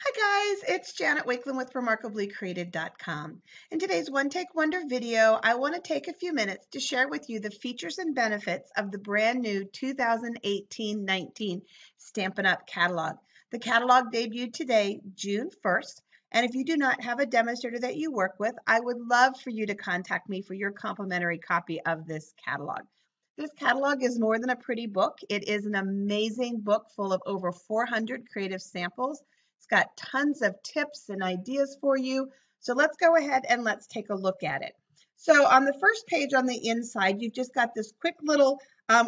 Hi guys, it's Janet Wakeland with remarkablycreated.com. In today's One Take Wonder video, I want to take a few minutes to share with you the features and benefits of the brand new 2018-19 Stampin' Up! Catalog. The catalog debuted today, June 1st, and if you do not have a demonstrator that you work with, I would love for you to contact me for your complimentary copy of this catalog. This catalog is more than a pretty book. It is an amazing book full of over 400 creative samples. It's got tons of tips and ideas for you. So let's go ahead and let's take a look at it. So on the first page on the inside, you've just got this quick little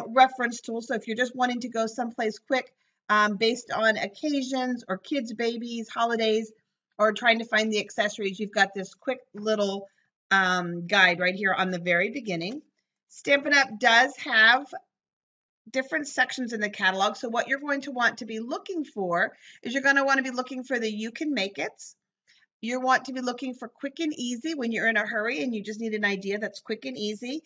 reference tool. So if you're just wanting to go someplace quick based on occasions or kids, babies, holidays, or trying to find the accessories, you've got this quick little guide right here on the very beginning. Stampin' Up! Does have different sections in the catalog. So what you're going to want to be looking for is you're going to want to be looking for the You Can Make It's. You want to be looking for quick and easy when you're in a hurry and you just need an idea that's quick and easy.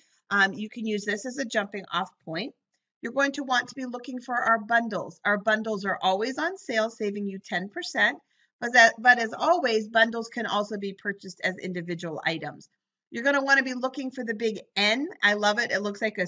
You can use this as a jumping off point. You're going to want to be looking for our bundles. Our bundles are always on sale, saving you 10%. But as always, bundles can also be purchased as individual items. You're going to want to be looking for the big N. I love it. It looks like a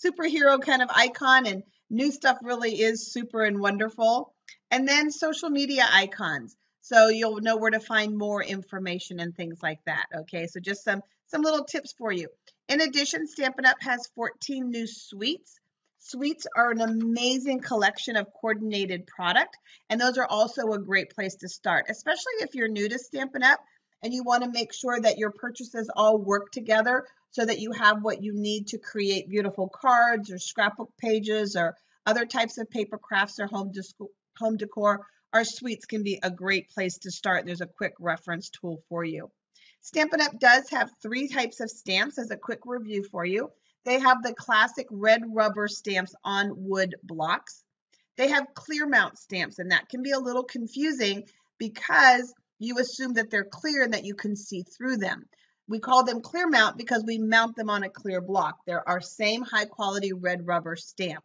superhero kind of icon, and new stuff really is super and wonderful. And then social media icons. So you'll know where to find more information and things like that. Okay, so just some little tips for you. In addition, Stampin' Up! Has 14 new suites. Suites are an amazing collection of coordinated product, and those are also a great place to start, especially if you're new to Stampin' Up! And you want to make sure that your purchases all work together so that you have what you need to create beautiful cards or scrapbook pages or other types of paper crafts or home decor. Our suites can be a great place to start. There's a quick reference tool for you. Stampin' Up! Does have 3 types of stamps as a quick review for you. They have the classic red rubber stamps on wood blocks. They have clear mount stamps, and that can be a little confusing because you assume that they're clear and that you can see through them. We call them clear mount because we mount them on a clear block. They're our same high quality red rubber stamp.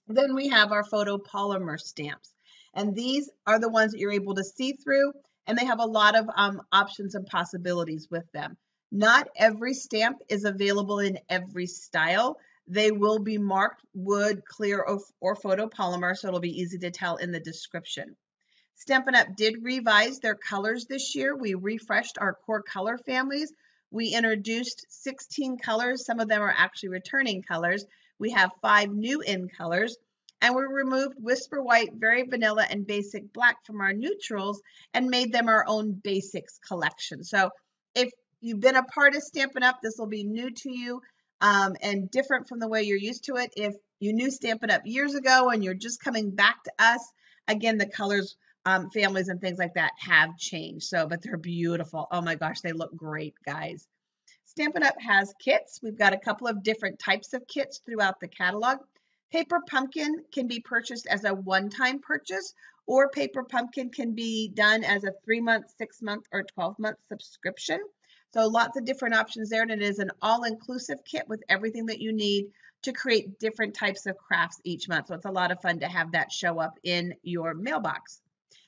Then we have our photopolymer stamps, and these are the ones that you're able to see through, and they have a lot of options and possibilities with them. Not every stamp is available in every style. They will be marked wood, clear, or photopolymer, so it'll be easy to tell in the description. Stampin' Up! Did revise their colors this year. We refreshed our core color families. We introduced 16 colors. Some of them are actually returning colors. We have 5 new in colors. And we removed Whisper White, Very Vanilla, and Basic Black from our neutrals and made them our own basics collection. So if you've been a part of Stampin' Up!, this will be new to you and different from the way you're used to it. If you knew Stampin' Up! Years ago and you're just coming back to us, again, the colors families and things like that have changed. So, but they're beautiful. Oh my gosh, they look great, guys. Stampin' Up! Has kits. We've got a couple of different types of kits throughout the catalog. Paper Pumpkin can be purchased as a one-time purchase, or Paper Pumpkin can be done as a 3-month, 6-month, or 12-month subscription. So lots of different options there, and it is an all-inclusive kit with everything that you need to create different types of crafts each month. So it's a lot of fun to have that show up in your mailbox.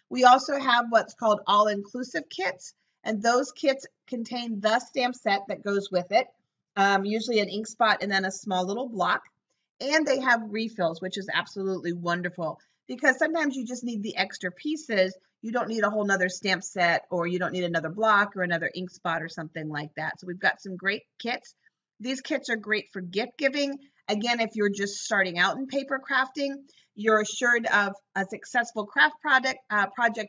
We also have what's called all-inclusive kits, and those kits contain the stamp set that goes with it, usually an ink spot and then a small little block. And they have refills, which is absolutely wonderful because sometimes you just need the extra pieces. You don't need a whole nother stamp set, or you don't need another block or another ink spot or something like that. So we've got some great kits. These kits are great for gift giving. Again, if you're just starting out in paper crafting, you're assured of a successful craft project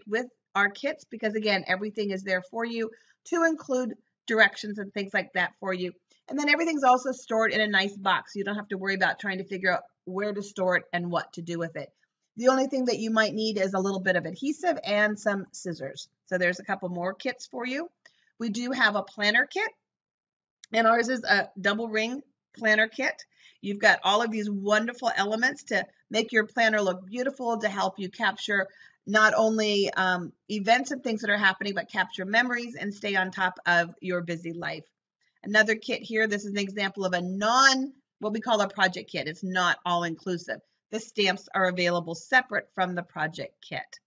with our kits because, again, everything is there for you to include directions and things like that for you. And then everything's also stored in a nice box. So you don't have to worry about trying to figure out where to store it and what to do with it. The only thing that you might need is a little bit of adhesive and some scissors. So there's a couple more kits for you. We do have a planner kit, and ours is a double ring planner kit. You've got all of these wonderful elements to make your planner look beautiful, to help you capture not only events and things that are happening, but capture memories and stay on top of your busy life. Another kit here, this is an example of a what we call a project kit. It's not all inclusive. The stamps are available separate from the project kit.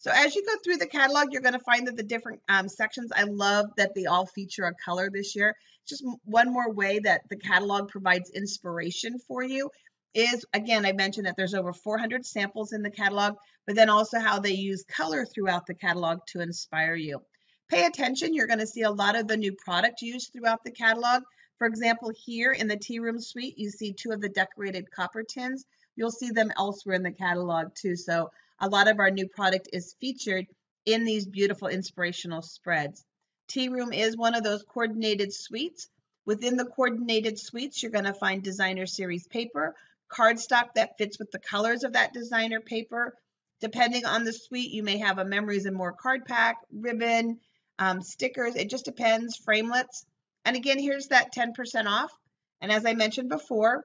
So as you go through the catalog, you're going to find that the different sections, I love that they all feature a color this year. Just one more way that the catalog provides inspiration for you is, again, I mentioned that there's over 400 samples in the catalog, but then also how they use color throughout the catalog to inspire you. Pay attention. You're going to see a lot of the new product used throughout the catalog. For example, here in the tea room suite, you see 2 of the decorated copper tins. You'll see them elsewhere in the catalog too. So a lot of our new product is featured in these beautiful inspirational spreads. Tea room is one of those coordinated suites. Within the coordinated suites, you're going to find designer series paper, cardstock that fits with the colors of that designer paper. Depending on the suite, you may have a Memories and More card pack, ribbon, stickers. It just depends, framelits. And again, here's that 10% off. And as I mentioned before,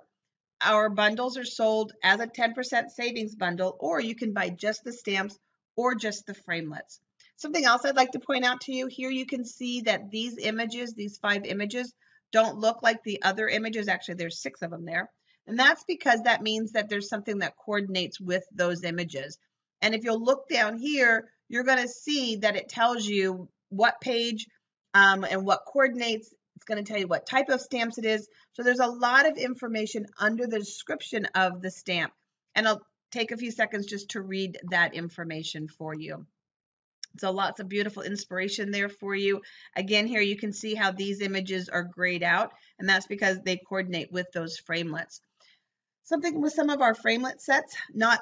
our bundles are sold as a 10% savings bundle, or you can buy just the stamps or just the framelits. Something else I'd like to point out to you, here you can see that these images, these 5 images, don't look like the other images. Actually, there's 6 of them there. And that's because that means that there's something that coordinates with those images. And if you'll look down here, you're going to see that it tells you what page and what coordinates. It's going to tell you what type of stamps it is. So there's a lot of information under the description of the stamp. And I'll take a few seconds just to read that information for you. So lots of beautiful inspiration there for you. Again, here you can see how these images are grayed out, and that's because they coordinate with those framelits. Something with some of our framelit sets, not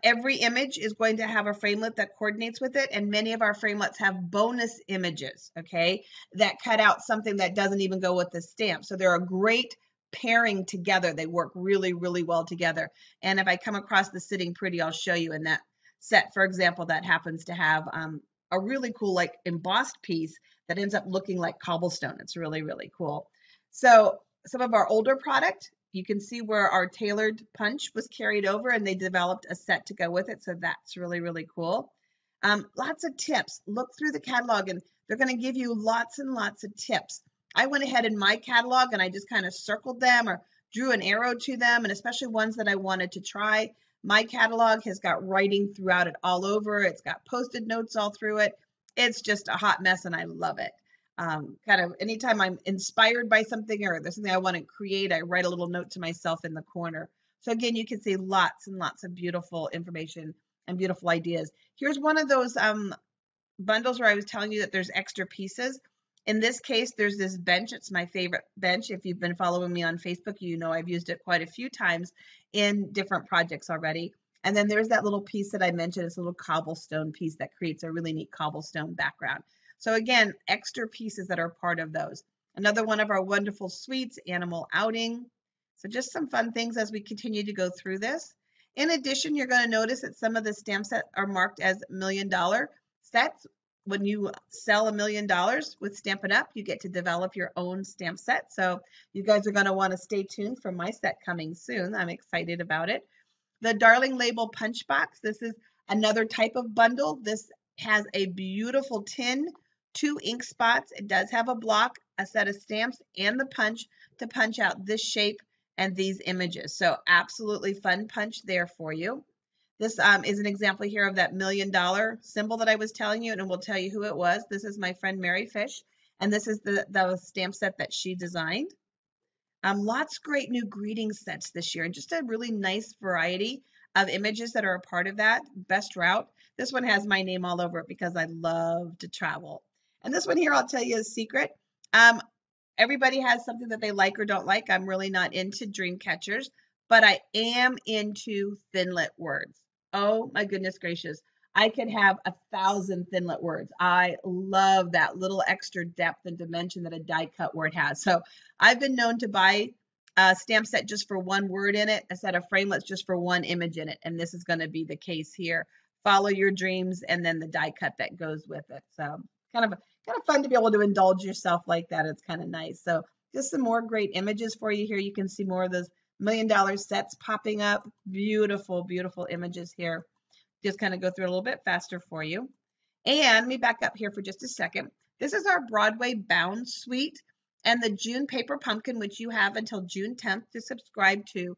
every image is going to have a framelit that coordinates with it, and many of our framelits have bonus images, okay, that cut out something that doesn't even go with the stamp. So they're a great pairing together. They work really, really well together. And if I come across the Sitting Pretty, I'll show you in that set, for example, that happens to have a really cool like embossed piece that ends up looking like cobblestone. It's really, really cool. So some of our older product, you can see where our tailored punch was carried over and they developed a set to go with it. So that's really, really cool. Lots of tips. Look through the catalog and they're going to give you lots and lots of tips. I went ahead in my catalog and I just kind of circled them or drew an arrow to them, and especially ones that I wanted to try. My catalog has got writing throughout it all over. It's got Post-it notes all through it. It's just a hot mess and I love it. Kind of anytime I'm inspired by something or there's something I want to create, I write a little note to myself in the corner. So again, you can see lots and lots of beautiful information and beautiful ideas. Here's one of those bundles where I was telling you that there's extra pieces. In this case, there's this bench. It's my favorite bench. If you've been following me on Facebook, you know I've used it quite a few times in different projects already. And then there's that little piece that I mentioned. It's a little cobblestone piece that creates a really neat cobblestone background. So again, extra pieces that are part of those. Another one of our wonderful suites, animal outing. So just some fun things as we continue to go through this. In addition, you're going to notice that some of the stamp sets are marked as $1 million sets. When you sell $1 million with Stampin' Up, you get to develop your own stamp set. So you guys are going to want to stay tuned for my set coming soon. I'm excited about it. The Darling Label Punch Box. This is another type of bundle. This has a beautiful tin, 2 ink spots. It does have a block, a set of stamps, and the punch to punch out this shape and these images. So absolutely fun punch there for you. This is an example here of that $1 million symbol that I was telling you, and we'll tell you who it was. This is my friend Mary Fish, and this is the stamp set that she designed. Lots of great new greeting sets this year, and just a really nice variety of images that are a part of that. Best route. This one has my name all over it because I love to travel. And this one here, I'll tell you a secret. Everybody has something that they like or don't like. I'm really not into dream catchers, but I am into thinlit words. Oh my goodness gracious. I could have 1,000 thinlit words. I love that little extra depth and dimension that a die cut word has. So I've been known to buy a stamp set just for one word in it, a set of framelits just for one image in it. And this is going to be the case here. Follow your dreams and then the die cut that goes with it. So kind of fun to be able to indulge yourself like that. It's kind of nice. So just some more great images for you here. You can see more of those $1 million sets popping up. Beautiful, beautiful images here. Just kind of go through it a little bit faster for you. And let me back up here for just a second. This is our Broadway Bound suite, and the June Paper Pumpkin, which you have until June 10th to subscribe to,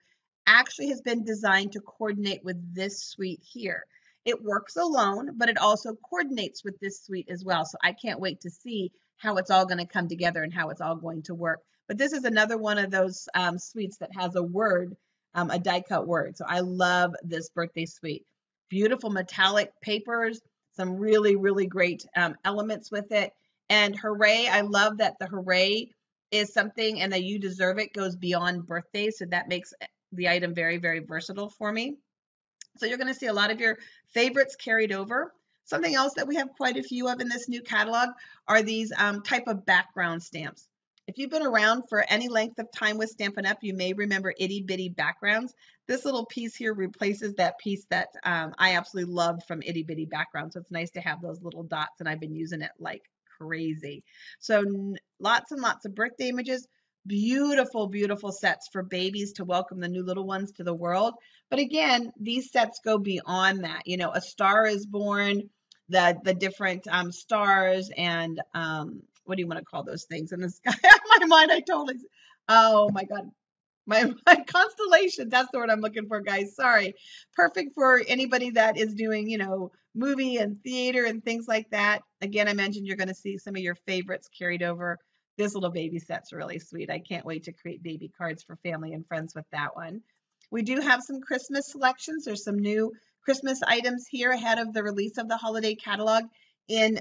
actually has been designed to coordinate with this suite here. It works alone, but it also coordinates with this suite as well. So I can't wait to see how it's all going to come together and how it's all going to work. But this is another one of those suites that has a word, a die cut word. So I love this birthday suite. Beautiful metallic papers, some really, really great elements with it. And hooray, I love that the hooray is something and that you deserve it goes beyond birthdays. So that makes the item very, very versatile for me. So you're going to see a lot of your favorites carried over. Something else that we have quite a few of in this new catalog are these type of background stamps. If you've been around for any length of time with Stampin' Up, you may remember itty bitty backgrounds. This little piece here replaces that piece that I absolutely loved from itty bitty background. So it's nice to have those little dots, and I've been using it like crazy. So lots and lots of birthday images. Beautiful, beautiful sets for babies to welcome the new little ones to the world. But again, these sets go beyond that. You know, a star is born, the different stars and what do you want to call those things in the sky? My mind, I totally, oh my God. My constellation, that's the word I'm looking for, guys. Sorry. Perfect for anybody that is doing, you know, movie and theater and things like that. Again, I mentioned you're going to see some of your favorites carried over. This little baby set's really sweet. I can't wait to create baby cards for family and friends with that one. We do have some Christmas selections. There's some new Christmas items here ahead of the release of the holiday catalog in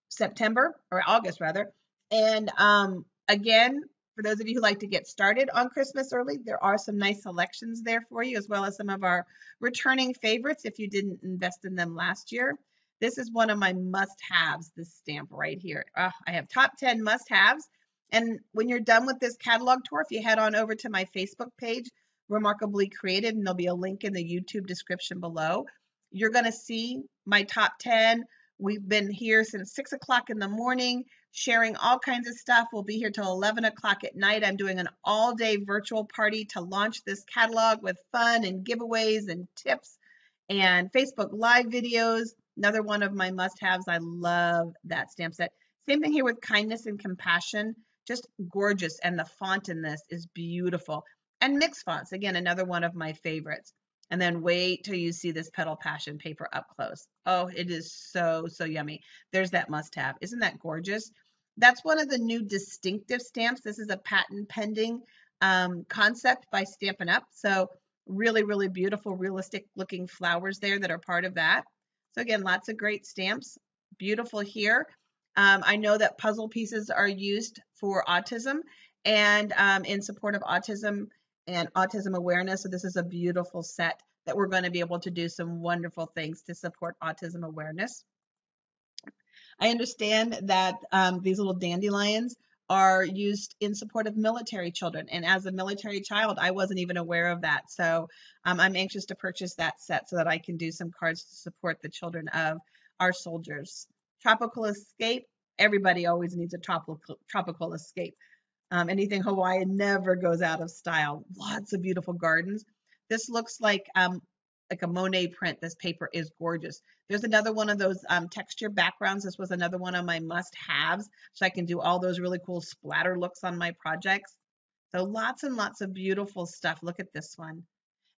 September, or August rather. And again, for those of you who like to get started on Christmas early, there are some nice selections there for you, as well as some of our returning favorites if you didn't invest in them last year. This is one of my must-haves, this stamp right here. I have top 10 must-haves. And when you're done with this catalog tour, if you head on over to my Facebook page, Remarkably Created, and there'll be a link in the YouTube description below, you're going to see my top 10. We've been here since 6 o'clock in the morning, sharing all kinds of stuff. We'll be here till 11 o'clock at night. I'm doing an all-day virtual party to launch this catalog with fun and giveaways and tips and Facebook Live videos. Another one of my must-haves. I love that stamp set. Same thing here with Kindness and Compassion. Just gorgeous. And the font in this is beautiful. And mixed fonts. Again, another one of my favorites. And then wait till you see this Petal Passion paper up close. Oh, it is so, so yummy. There's that must-have. Isn't that gorgeous? That's one of the new distinctive stamps. This is a patent pending concept by Stampin' Up. So really, really beautiful, realistic looking flowers there that are part of that. So again, lots of great stamps. Beautiful here. I know that puzzle pieces are used for autism and in support of autism and autism awareness. So this is a beautiful set that we're going to be able to do some wonderful things to support autism awareness. I understand that these little dandelions are used in support of military children. And as a military child, I wasn't even aware of that. So I'm anxious to purchase that set so that I can do some cards to support the children of our soldiers. Tropical Escape. Everybody always needs a tropical escape. Anything Hawaiian never goes out of style. Lots of beautiful gardens. This looks like a Monet print. This paper is gorgeous. There's another one of those texture backgrounds. This was another one of my must-haves, so I can do all those really cool splatter looks on my projects. So lots and lots of beautiful stuff. Look at this one.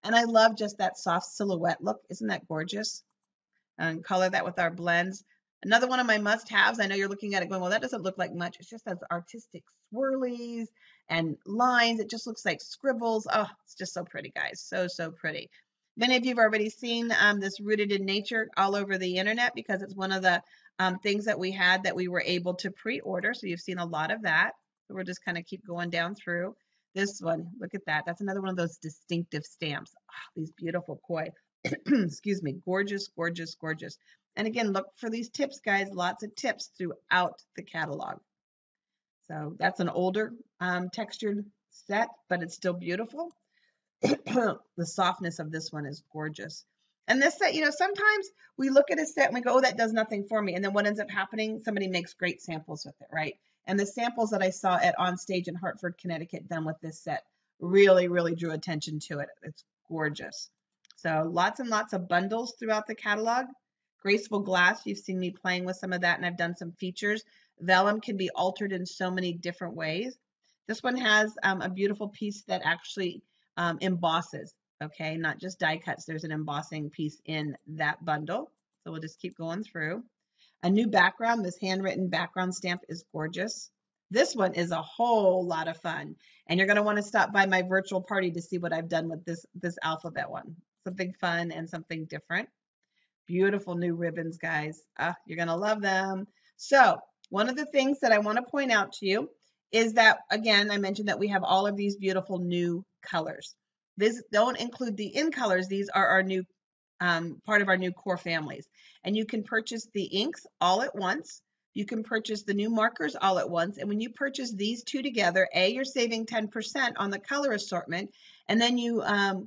And I love just that soft silhouette look. Isn't that gorgeous? And color that with our blends. Another one of my must-haves. I know you're looking at it going, well, that doesn't look like much. It's just has artistic swirlies and lines. It just looks like scribbles. Oh, it's just so pretty, guys. So, so pretty. Many of you have already seen this Rooted in Nature all over the internet because it's one of the things that we had that we were able to pre-order. So you've seen a lot of that. So we'll just kind of keep going down through. This one, look at that. That's another one of those distinctive stamps. Oh, these beautiful koi. Excuse me. Gorgeous, gorgeous, gorgeous. And again, look for these tips, guys. Lots of tips throughout the catalog. So that's an older textured set, but it's still beautiful. The softness of this one is gorgeous. And this set, you know, sometimes we look at a set and we go, oh, that does nothing for me. And then what ends up happening, somebody makes great samples with it, right? And the samples that I saw at On Stage in Hartford, Connecticut, done with this set really, really drew attention to it. It's gorgeous. So lots and lots of bundles throughout the catalog. Graceful glass, you've seen me playing with some of that, and I've done some features. Vellum can be altered in so many different ways. This one has a beautiful piece that actually embosses. okay, not just die cuts. There's an embossing piece in that bundle. So we'll just keep going through. A new background. This handwritten background stamp is gorgeous. This one is a whole lot of fun. And you're going to want to stop by my virtual party to see what I've done with this alphabet one. Something fun and something different. Beautiful new ribbons, guys. You're going to love them. So one of the things that I want to point out to you is that, again, I mentioned that we have all of these beautiful new colors. These don't include the in colors. These are our new part of our new core families. And you can purchase the inks all at once. You can purchase the new markers all at once. And when you purchase these two together, you're saving 10% on the color assortment. And then you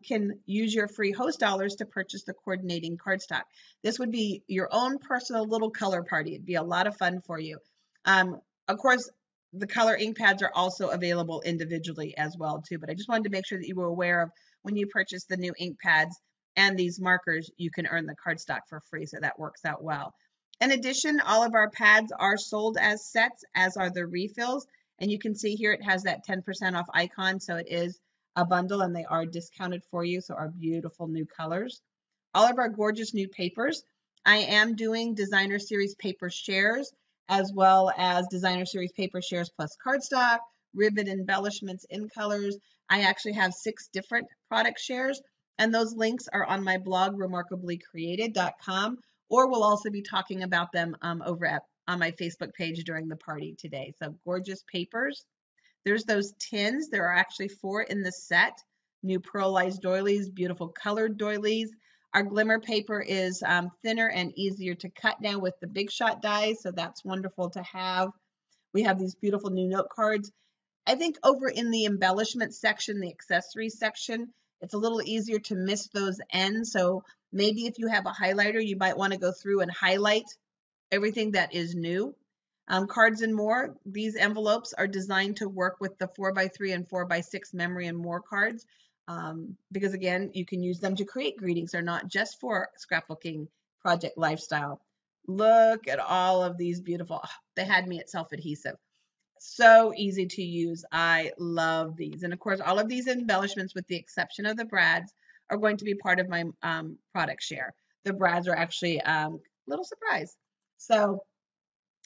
can use your free host dollars to purchase the coordinating cardstock. This would be your own personal little color party. It'd be a lot of fun for you. Of course, the color ink pads are also available individually as well too. But I just wanted to make sure that you were aware of when you purchase the new ink pads and these markers, you can earn the cardstock for free. So that works out well. In addition, all of our pads are sold as sets, as are the refills. And you can see here it has that 10% off icon. So it is a bundle and they are discounted for you. So our beautiful new colors. All of our gorgeous new papers. I am doing designer series paper shares as well as designer series paper shares plus cardstock, ribbon embellishments in colors. I actually have 6 different product shares. And those links are on my blog, remarkablycreated.com, or we'll also be talking about them over on my Facebook page during the party today. So gorgeous papers. There's those tins. There are actually 4 in the set. New pearlized doilies, beautiful colored doilies. Our glimmer paper is thinner and easier to cut now with the Big Shot dies, so that's wonderful to have. We have these beautiful new note cards. I think over in the embellishment section, the accessories section, it's a little easier to miss those ends. So maybe if you have a highlighter, you might want to go through and highlight everything that is new. Cards and more. These envelopes are designed to work with the 4x3 and 4x6 memory and more cards because, again, you can use them to create greetings. They're not just for scrapbooking project lifestyle. Look at all of these beautiful, they had me at self-adhesive. So easy to use. I love these. And of course, all of these embellishments, with the exception of the brads, are going to be part of my product share. The brads are actually a little surprise. So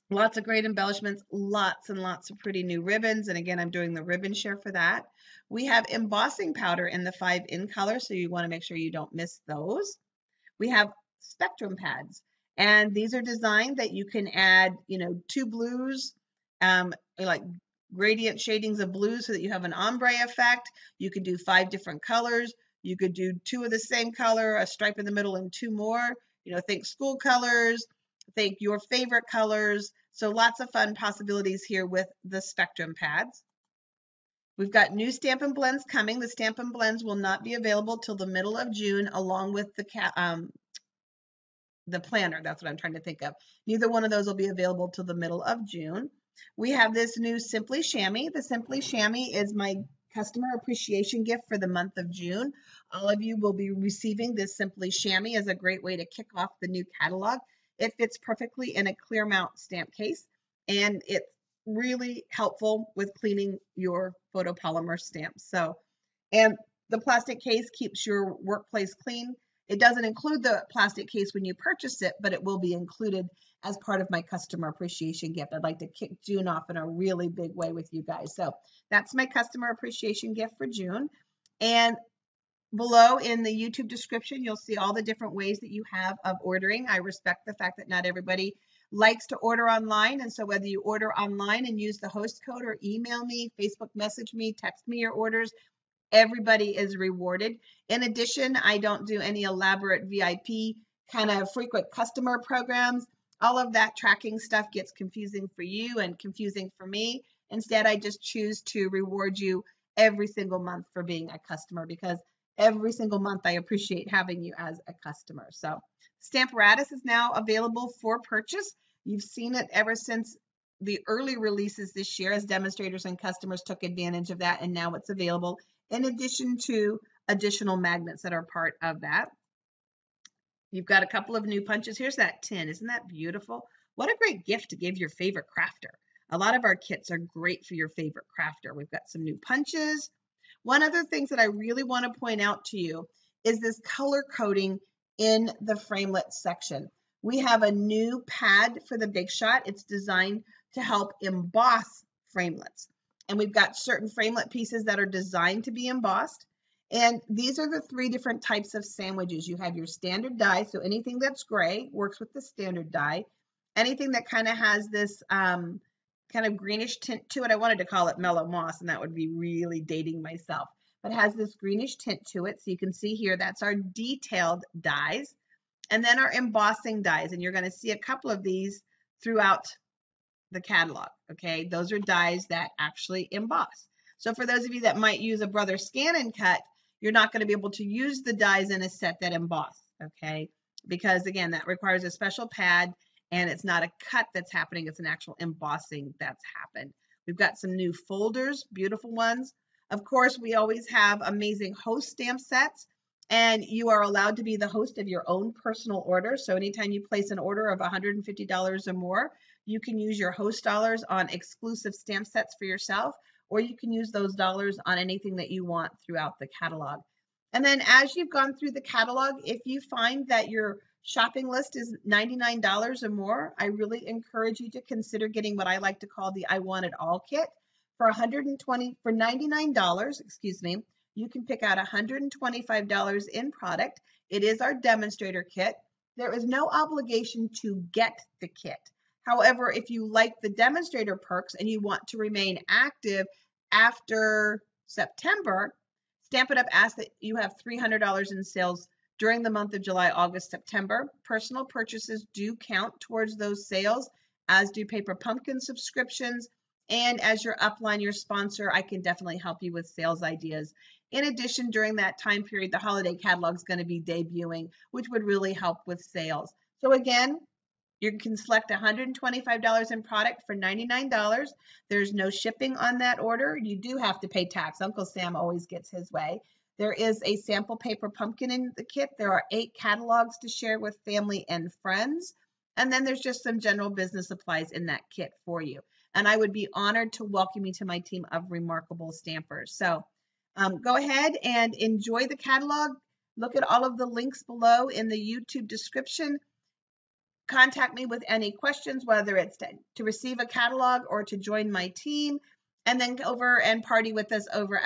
lots of great embellishments, lots and lots of pretty new ribbons. And again, I'm doing the ribbon share for that. We have embossing powder in the 5 in color, so you want to make sure you don't miss those. We have spectrum pads, and these are designed that you can add, 2 blues, like gradient shadings of blue so that you have an ombre effect. You could do 5 different colors. You could do 2 of the same color, a stripe in the middle, and 2 more. Think school colors, think your favorite colors. So lots of fun possibilities here with the spectrum pads. We've got new Stampin' Blends coming. The Stampin' Blends will not be available till the middle of June, along with the planner. That's what I'm trying to think of. Neither one of those will be available till the middle of June. We have this new Simply Chamois. The Simply Chamois is my customer appreciation gift for the month of June. All of you will be receiving this Simply Chamois as a great way to kick off the new catalog. It fits perfectly in a clear mount stamp case, and it's really helpful with cleaning your photopolymer stamps. And the plastic case keeps your workplace clean. It doesn't include the plastic case when you purchase it, but it will be included as part of my customer appreciation gift. I'd like to kick June off in a really big way with you guys. So that's my customer appreciation gift for June. And below in the YouTube description, you'll see all the different ways that you have of ordering. I respect the fact that not everybody likes to order online. And so whether you order online and use the host code, or email me, Facebook message me, text me your orders, everybody is rewarded. In addition, I don't do any elaborate VIP kind of frequent customer programs. All of that tracking stuff gets confusing for you and confusing for me. Instead, I just choose to reward you every single month for being a customer, because every single month I appreciate having you as a customer. So Stamparatus is now available for purchase. You've seen it ever since the early releases this year, as demonstrators and customers took advantage of that, and now it's available in addition to additional magnets that are part of that. You've got a couple of new punches. Here's that tin. Isn't that beautiful? What a great gift to give your favorite crafter. A lot of our kits are great for your favorite crafter. We've got some new punches. One other thing that I really want to point out to you is this color coding in the framelit section. We have a new pad for the Big Shot. It's designed to help emboss framelits. And we've got certain framelit pieces that are designed to be embossed. And these are the 3 different types of sandwiches. You have your standard die, so anything that's gray works with the standard die. Anything that kind of has this kind of greenish tint to it, I wanted to call it mellow moss, and that would be really dating myself, but it has this greenish tint to it. So you can see here, that's our detailed dies. And then our embossing dies, and you're going to see a couple of these throughout the catalog, okay? Those are dies that actually emboss. So for those of you that might use a Brother Scan and Cut, you're not going to be able to use the dies in a set that emboss, okay? Because again, that requires a special pad, and it's not a cut that's happening, it's an actual embossing that's happened. We've got some new folders, beautiful ones. Of course, we always have amazing host stamp sets, and you are allowed to be the host of your own personal order. So anytime you place an order of $150 or more, you can use your host dollars on exclusive stamp sets for yourself, or you can use those dollars on anything that you want throughout the catalog. And then as you've gone through the catalog, if you find that your shopping list is $99 or more, I really encourage you to consider getting what I like to call the I Want It All kit. For $99, excuse me, you can pick out $125 in product. It is our demonstrator kit. There is no obligation to get the kit. However, if you like the demonstrator perks and you want to remain active after September, Stampin' Up! Asks that you have $300 in sales during the month of July, August, September. Personal purchases do count towards those sales, as do Paper Pumpkin subscriptions. And as your upline, your sponsor, I can definitely help you with sales ideas. In addition, during that time period, the holiday catalog is going to be debuting, which would really help with sales. So again, you can select $125 in product for $99. There's no shipping on that order. You do have to pay tax. Uncle Sam always gets his way. There is a sample paper pumpkin in the kit. There are 8 catalogs to share with family and friends. And then there's just some general business supplies in that kit for you. And I would be honored to welcome you to my team of remarkable stampers. So go ahead and enjoy the catalog. Look at all of the links below in the YouTube description. Contact me with any questions, whether it's to receive a catalog or to join my team, and then go over and party with us over